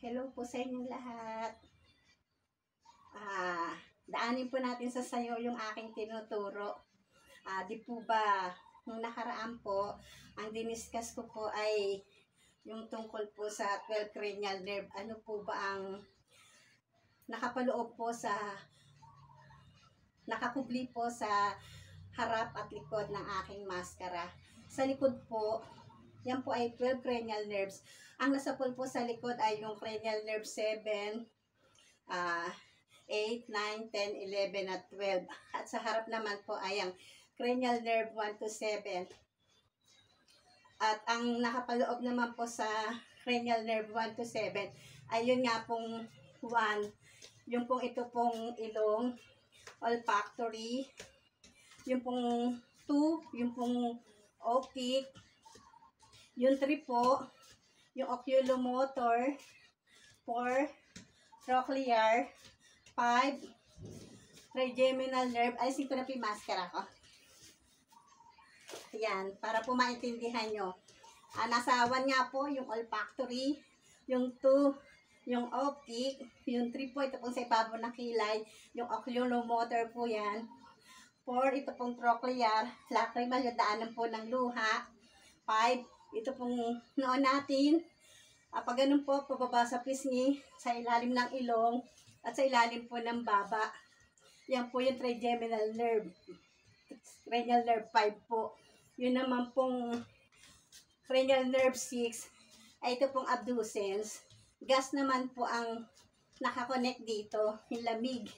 Hello po sa inyong lahat. Daanin po natin sa sayo yung aking tinuturo. Di po ba, nung nakaraan po, ang diniscuss ko po ay yung tungkol po sa 12 cranial nerve. Ano po ba ang nakapaloob po sa, nakakubli po sa harap at likod ng aking maskara. Sa likod po, yan po ay 12 cranial nerves. Ang nasapol po sa likod ay yung cranial nerve 7, 8, 9, 10, 11 at 12. At sa harap naman po ay ang cranial nerve 1 to 7. At ang nakapaloob naman po sa cranial nerve 1 to 7 ay yun nga pong 1, yung pong ito pong ilong, olfactory, yung pong 2, yung pong optic, yung 3 po, yung oculomotor, 4, trochlear, 5, trigeminal nerve. Alisin ko na po yung maskara ko. Yan, para po maintindihan nyo. Nasa 1 nga po, yung olfactory, yung 2, yung optic, yung 3 po, ito pong sa ibabaw ng kilay, yung oculomotor po yan. 4, ito pong trochlear, lacrimal, yung daanan po ng luha. 5, ito pong noon natin. Pag ganun po, pababa sa pisngi, sa ilalim ng ilong, at sa ilalim po ng baba. Yan po yung trigeminal nerve. Cranial nerve 5 po. Yun naman pong cranial nerve 6, ay ito pong abducens. Gas naman po ang nakakonect dito, yung lamig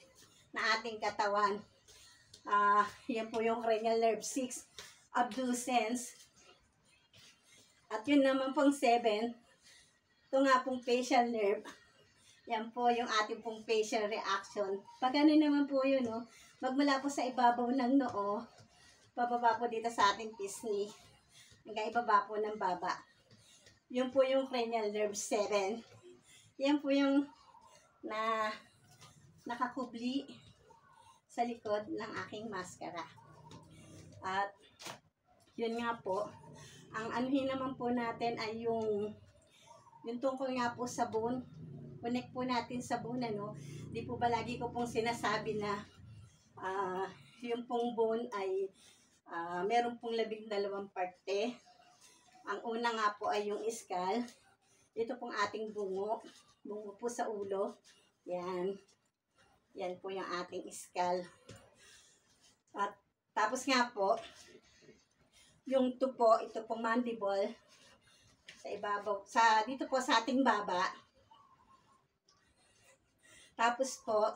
na ating katawan. Yan po yung cranial nerve 6, abducens. At yun naman pong 7, ito nga pong facial nerve. Yan po yung ating pong facial reaction. Pag ano naman po yun, no? Magmula po sa ibabaw ng noo, pababa po dito sa ating pisngi, hanggang ibaba po ng baba. Yun po yung cranial nerve 7. Yan po yung nakakubli sa likod ng aking maskara. At yun nga po, ang anuhin naman po natin ay yung tungkol nga po sa bone. Connect po natin sa bone, ano? Di po ba lagi ko pong sinasabi na yung pong bone ay meron pong 12 parte. Ang una nga po ay yung skull. Ito pong ating bungo. Bungo po sa ulo. Yan. Yan po yung ating skull. At tapos nga po, yung tupo, ito pong mandible. Sa ibabaw, dito po sa ating baba. Tapos po,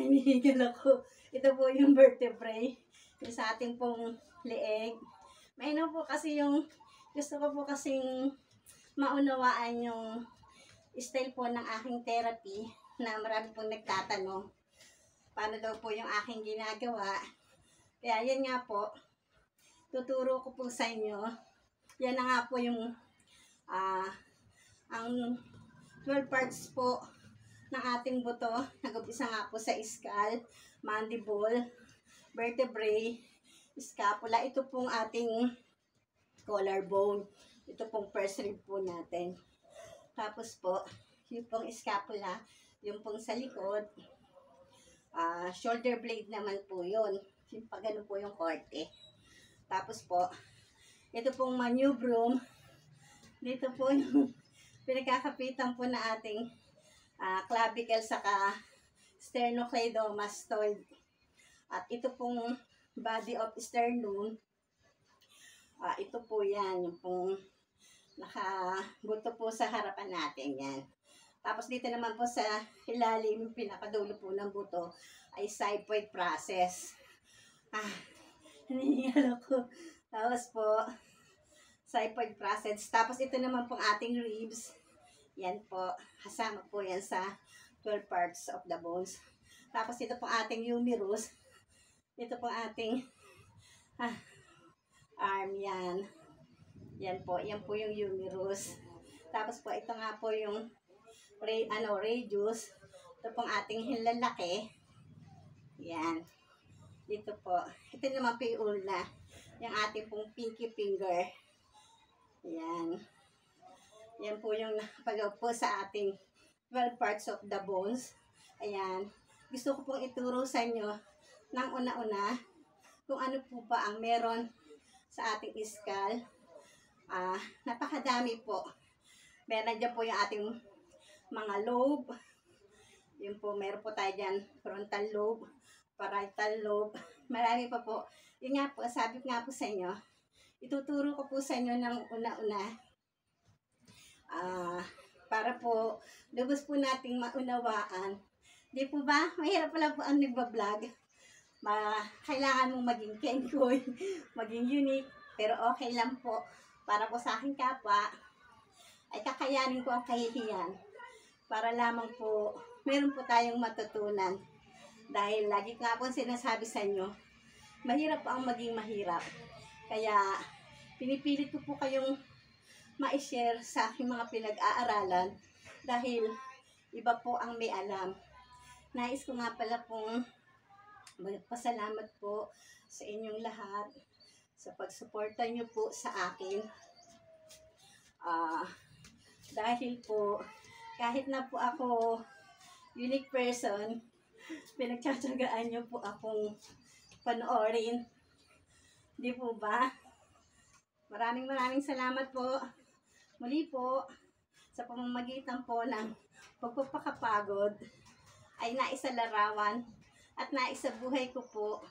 hinihigil ako. Ito po yung vertebrae. Yung sa ating pong leeg. May po kasi gusto ko po kasing maunawaan yung style po ng aking therapy na marami pong nagtatanong. Paano daw po yung aking ginagawa. Kaya yan nga po, tuturo ko po sa inyo. Yan na nga po yung ang 12 parts po ng ating buto. Nag-umpisa nga po sa skull, mandible, vertebrae, scapula. Ito pong ating collarbone. Ito pong first rib po natin. Tapos po, yung pong scapula, yung pong sa likod, shoulder blade naman po yun. Yung pagano po yung korte. Tapos po, ito pong manubrium. Dito po yung pinagkakapitan po na ating clavicle saka sternocleidomastoid. At ito pong body of sternum. Ito po yan, yung pong nakabuto po sa harapan natin yan. Tapos dito naman po sa ilalim, pinakadulo po ng buto, ay xiphoid process. Hinihingal ako. Tapos po, xiphoid process. Tapos ito naman pong ating ribs. Yan po, kasama po yan sa 12 parts of the bones. Tapos ito po ating humerus. Ito po ating arm, yan. Yan po yung humerus. Tapos po ito nga po yung radius. Ito pong ating lalaki. Yan. Dito po. Ito naman po yung ulna. Yung ating pong pinky finger. Yan. Yan po yung nakapaloob po sa ating 12 parts of the bones. Ayan. Gusto ko pong ituro sa inyo ng una-una kung ano po ba ang meron sa ating skull. Napakadami po. Meron dyan po yung ating mga lobe. Yun po, meron po tayo dyan frontal lobe, parietal lobe. Marami pa po. Yun nga po, sabi ko nga po sa inyo, ituturo ko po sa inyo ng una-una. Para po, lubos po nating maunawaan. Di po ba? Mahirap pala po ang nagbablog. Kailangan mong maging kenkoy, maging unique, pero okay lang po. Para po sa aking kapwa, ay kakayanin ko ang kahihiyan. Para lamang po, meron po tayong matutunan. Dahil lagi nga po sinasabi sa inyo, mahirap po ang maging mahirap. Kaya, pinipilit ko po kayong ma-share sa aking mga pinag-aaralan dahil iba po ang may alam. Nais ko nga pala pong magpasalamat po sa inyong lahat sa pagsuporta nyo po sa akin. Dahil po, kahit na po ako unique person, pinagtsatsagaan nyo po akong panoorin. Di po ba? Maraming salamat po. Muli po, sa pamamagitan po ng pagpapakapagod, ay naisalarawan at naisabuhay ko po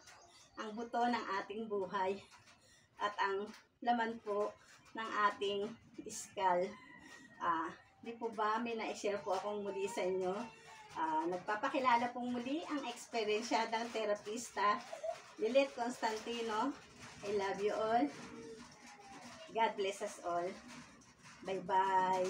ang buto ng ating buhay at ang laman po ng ating skull. Di po ba may na-share po akong muli sa inyo? Nagpapakilala pong muli ang eksperyensyadang terapista, Lilith Constantino. I love you all. God bless us all. Bye-bye.